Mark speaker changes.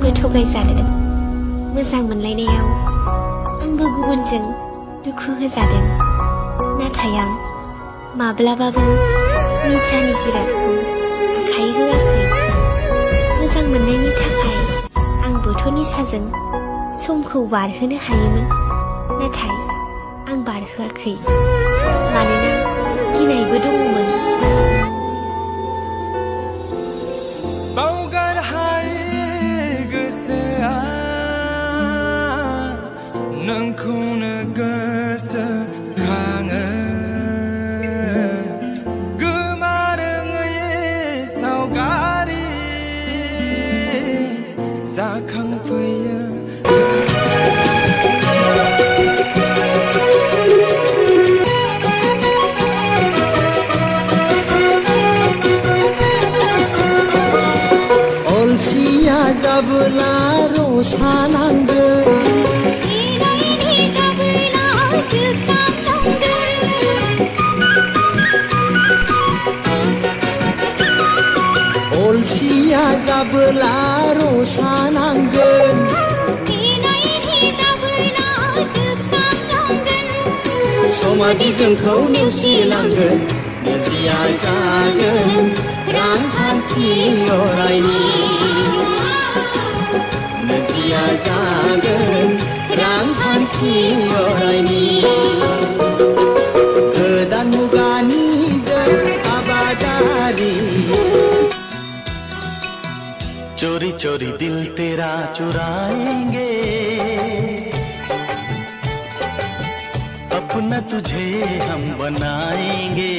Speaker 1: आंबो थगायजादों। मोजां मोनलायनायाव आंबो गुबुनजों दुखु होजादों। नाथाय आं माब्लाबाबो निसानि जिरादखौ आखाइ होआखै। मोजां मोननायनि थाखाय आंबोथ' निसाजों समखौ बारहोनो हायोमोन। नाथाय आं बारहोआखै, मानोना गिनायबो दङमोन।
Speaker 2: बावगार हायै गोसोआ नोंखौनो गोसोखाङो। गोमारोङै सावगारि जाखांफैयो।
Speaker 3: अलसिया जाबोला रसा नांगोन, अलसिया जाबोला रसा नांगोन। समादि जोंखौ नेवसिलांगोन, नोरजिया जागोन रांखान्थि अरायनि। नोरजिया जागोन रांखान्थि अरायनि। गोदान मुगानि जों आबादारि।
Speaker 2: चोरी चोरी दिल तेरा चुराएंगे, अपना तुझे हम बनाएंगे।